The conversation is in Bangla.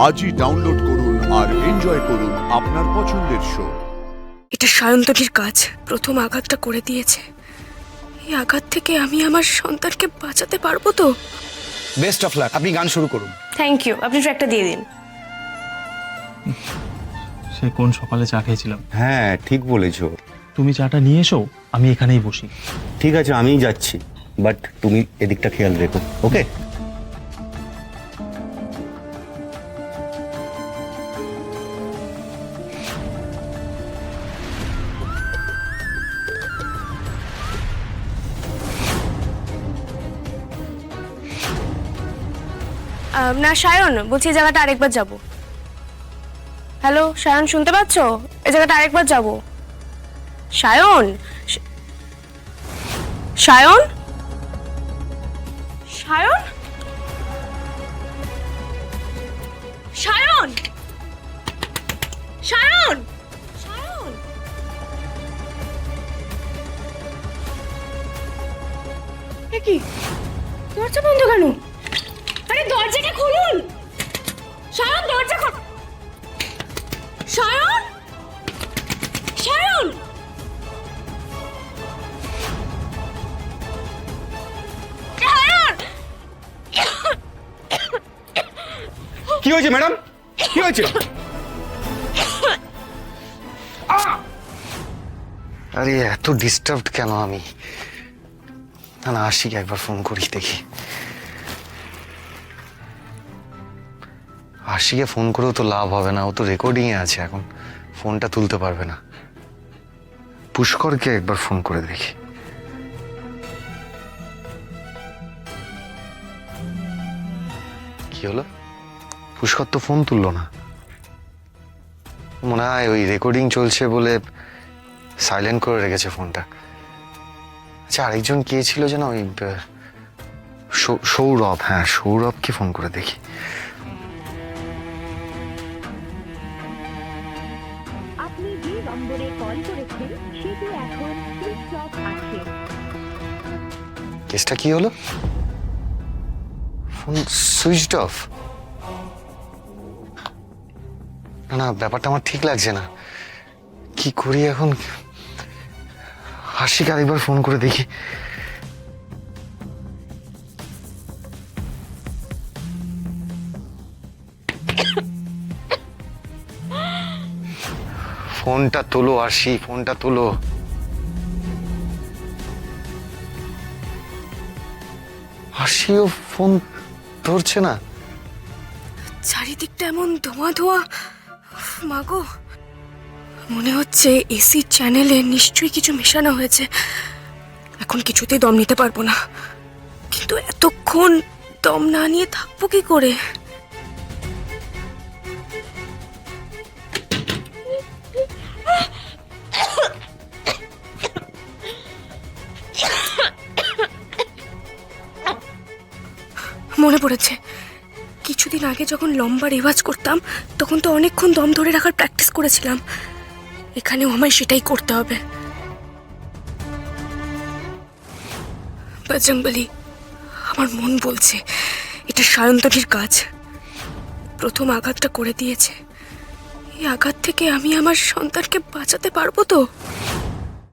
আজই ডাউনলোড করুন আর এনজয় করুন আপনার পছন্দের শো। এটা সায়ন্তনীর কাজ। প্রথম আঘাতটা করে দিয়েছে। এই আঘাত থেকে আমি আমার সন্তানকে বাঁচাতে পারবো তো? Best of luck. আপনি গান শুরু করুন। থ্যাংক ইউ, আপনি ট্র্যাকটা দিয়ে দিন। সে কোন সকালে চা খেয়েছিলাম। হ্যাঁ ঠিক বলেছো। তুমি চাটা নিয়ে এসো, আমি এখানেই বসি। ঠিক আছে আমিই যাচ্ছি, বাট তুমি এদিকটা খেয়াল রেখো, ওকে? না সায়ন, বলছি এই জায়গাটা আরেকবার যাব। হ্যালো সায়ন, শুনতে পাচ্ছ? এই জায়গাটা আরেকবার যাব। সায়ন, সায়ন, সায়ন, সায়ন, সায়ন, সায়ন। এ কি, দরজা বন্ধ কেন? আরে দরজাটা খুলুন। সায়ন, দরজা খুল। সায়ন, সায়ন। সায়ন! কি হয়েছে ম্যাডাম? কি হয়েছে? আরে এত ডিস্টার্বড কেন আমি? না না, আশিক একবার ফোন করি দেখি। আশিকে ফোন করেও তো লাভ হবে না, ও তো রেকর্ডিং এ আছে, এখন ফোনটা তুলতে পারবে না। পুষ্করকে একবার ফোন করে দেখি। কি হলো? পুষ্কর তো ফোন তুললো না। মনে হয় ওই রেকর্ডিং চলছে বলে সাইলেন্ট করে রেখেছে ফোনটা। আচ্ছা, আরেকজন কে ছিল যেন, ওই সৌরভ। হ্যাঁ, সৌরভকে ফোন করে দেখি। আপনি যে নম্বরে কল করেছেন সেটি এখন সুইচ অফ আছে। কেসটা কি হলো? Phone switched off? না না, ব্যাপারটা আমার ঠিক লাগছে না। কি করি এখন? আশিক আরেকবার ফোন করে দেখি। ফোনটা তোলো আশি, ফোনটা তোলো। আশিও ফোন ধরছে না। চারিদিকটা এমন ধোঁয়া ধোঁয়া। মাগো, মনে হচ্ছে এসি চ্যানেলে নিশ্চয়ই কিছু মেশানো হয়েছে। এখন কিছুতেই দম নিতে পারবো না, কিন্তু এতক্ষণ দম না নিয়ে থাকবো কি করে? মনে পড়েছে, কিছুদিন আগে যখন লম্বা রেওয়াজ করতাম তখন তো অনেকক্ষণ দম ধরে রাখার প্র্যাকটিস করেছিলাম। এখানেও আমায় সেটাই করতে হবে। বজরংবলী, আমার মন বলছে এটা সায়ন্তনীর কাজ। প্রথম আঘাতটা করে দিয়েছে। এই আঘাত থেকে আমি আমার সন্তানকে বাঁচাতে পারবো তো?